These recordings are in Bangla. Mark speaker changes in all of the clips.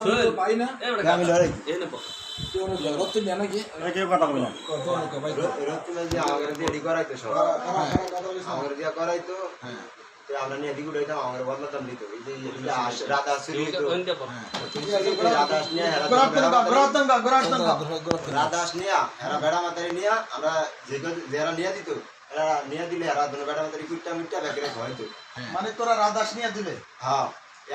Speaker 1: পাই না
Speaker 2: আমি লড়াই
Speaker 1: রক্ত নিয়ে নাকি
Speaker 2: কেউ কথা বলে না
Speaker 3: আমাদের দিয়ে এডি করাইতো সব আমাদের দিয়ে করাইতো আমরা নিয়ে এদিকে উঠাইতাম আমাদের বদলাতাম দিত এই যে রাধা আসরি রাধা আস নিয়ে রাধা আস নিয়ে এরা বেড়া মাতারি নিয়ে আমরা যারা নিয়ে দিত এরা নিয়ে দিলে এরা দুনো বেড়া মাতারি কুটটা মিটটা ব্যাগে হয়তো
Speaker 2: মানে তোরা রাধাস নিয়ে দিলে
Speaker 3: হ্যাঁ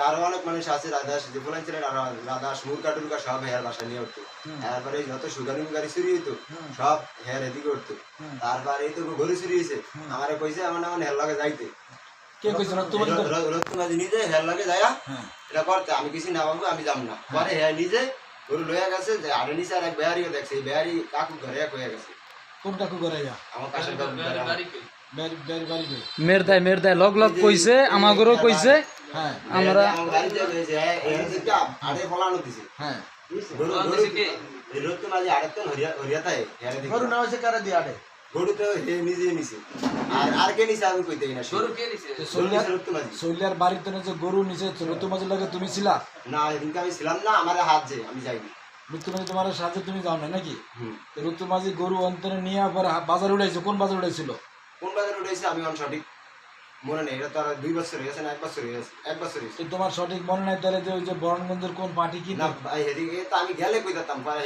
Speaker 3: আরো অনেক মানুষ আছে রাধাস যে বলেন ছিলেন রাধাস মুরগা টুরগা সব হেয়ার বাসায় নিয়ে উঠতো তারপরে যত সুগারি মুগারি চুরি হইতো সব হেয়ার এদিকে উঠতো তারপরে এই তো গরু চুরি হয়েছে আমার পয়সা আমার হেয়ার লাগে যাইতে
Speaker 1: কে কইছ
Speaker 3: রত্তমাজি নিজে হেয়ার লাগে যায়া এটা করতে আমি কিছু না বাবু আমি যাব না পরে হেয়ার নিজে গরু লইয়া গেছে যে আরে নিচে আর এক বেহারিও দেখছে এই বেহারি কাকু ঘরে কইয়া গেছে
Speaker 1: কোন কাকু করে যা
Speaker 3: আমার কাছে
Speaker 1: মের দাই লগ লগ কইছে আমাগরো কইছে
Speaker 3: হ্যাঁ
Speaker 1: আমরা
Speaker 3: আমার বাড়িতে গেছে এই যে আরে ফলানো দিছে
Speaker 1: হ্যাঁ
Speaker 3: গরু রত্তমাজি আরে তো হরিয়াতায় হেয়ার দিকে
Speaker 2: গরু না হইছে কারে দি আড়ে
Speaker 3: গরু তো হে নিজে নিছে আর কে নিছে আমি কইতেই না গরু কে নিছে রত্তমাজি
Speaker 1: সৈলিয়ার বাড়িতে যে গরু নিছে রত্তমাজির লাগে তুমি ছিলা
Speaker 3: না এদিনকে আমি ছিলাম না আমার হাত যে আমি যাইনি
Speaker 1: রত্তমাজি তোমার সাথে তুমি যাও না নাকি রত্তমাজি গরু অন্তরে নিয়ে আবার বাজার উড়াইছে কোন বাজার উড়াইছিল
Speaker 3: কোন বাজারে উঠেছে আমি অন সঠিক মনে নেই এটা তো আর 2 বছর হয়ে গেছে না 1 বছর হয়ে গেছে 1 বছর হয়েছে
Speaker 1: তোমার সঠিক মনে নাই তাহলে যে ওই যে বরণগঞ্জের কোন পার্টি কি
Speaker 3: না ভাই এদিকে তো আমি গেলে কইতাম পরে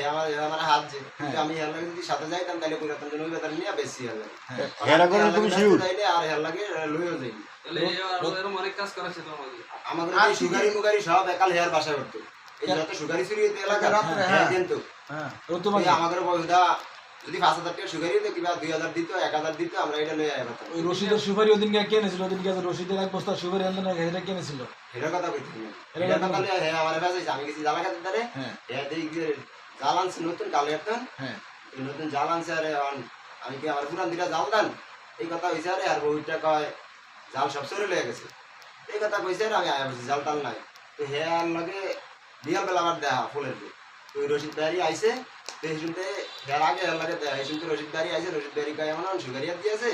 Speaker 3: আমার হাত যে আমি হেয়ার লাগে যদি সাথে যাইতাম তাহলে কইতাম যে ওই বাজার নিয়ে বেশি হেয়ার লাগে
Speaker 2: হেরা করে তুমি শিউর
Speaker 3: তাইলে আর হেয়ার লাগে লইও যাই
Speaker 4: তাহলে এরকম অনেক কাজ করেছে তোমাকে
Speaker 3: আমাদের এই সুগারি মুগারি সব একাল হেয়ার বাসা করতে এই যত সুগারি চুরি হইতে এলাকা রাত্রে হ্যাঁ কিন্তু
Speaker 1: হ্যাঁ রত্তমাজি
Speaker 3: আমাদের বলদা যদি 5000 টাকা সুগারি দিত কিবা 2000 দিত 1000 দিত আমরা এটা লই আইতাম
Speaker 1: ওই রশিদের সুপারি ওদিনকে কেনেছিল ওদিনকে রশিদের এক বস্তা সুপারি আনতে না এটা কেনেছিল
Speaker 3: এটার কথা কইতে না এটা কথা লই হ্যাঁ আমার বাসায় আমি কিছু জ্বালা খাতে দারে হ্যাঁ দেই জাল আনছে নতুন কালো একটা
Speaker 1: হ্যাঁ
Speaker 3: এই নতুন জাল আনছে আরে আমি কি আমার পুরান দিটা জাল দান এই কথা কইছে আরে আর বউটা কয় জাল সব সরে লয়ে গেছে এই কথা কইছে আর আমি আয়া বসে জাল টাল নাই তো হে আর লাগে বিয়াল বেলা আমার দেখা ফুলের দিয়ে তো রশিদ দারি আইছে তো এই শুনতে হের আগে হের লাগে দেখা এই শুনতে রশিদ দারি আইছে রশিদ দারি কয় এমন সুগারিয়া দিয়েছে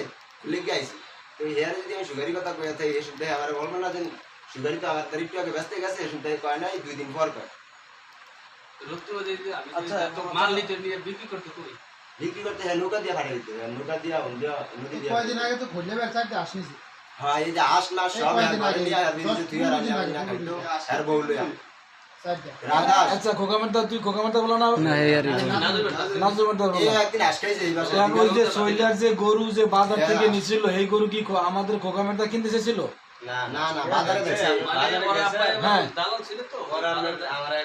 Speaker 3: লিখে আইছে তো হেয়ার যদি আমি সুগারি কথা কইয়া থাকি এই শুনতে আমার বলবো না যে সুগারি তো আমার তারিখটা আগে ব্যস্ত গেছে এই শুনতে কয় নাই 2 দিন পর কয়
Speaker 4: রত্তমাজি আমি তো মাল নিতে নিয়ে বিক্রি করতে কই
Speaker 3: বিক্রি করতে হ্যাঁ নৌকা দিয়ে পাঠাই দিতে নৌকা দিয়া নদী দিয়া
Speaker 5: কয়দিন আগে তো খুললে ব্যবসাটা আসনিস
Speaker 3: হ্যাঁ এই যে আস না সব বাড়ি নিয়ে আর বিন্দু তুই আর আমি না খাইতো আর বউলে রাধা
Speaker 1: আচ্ছা খোকামেন্টা তুই খোকামেন্টা বলো না না ইয়ার নাজুমেন্টা বলো
Speaker 3: এই একদিন আজকাই যে এই বাসায়
Speaker 1: ওই যে সৈলার যে গরু যে বাজার থেকে নিছিল এই গরু কি আমাদের খোকামেন্টা কিনতে চেয়েছিল
Speaker 3: না না না বাজারে দেখছি
Speaker 4: বাজারে গেছে
Speaker 1: হ্যাঁ
Speaker 4: দালাল ছিল তো
Speaker 3: আমরা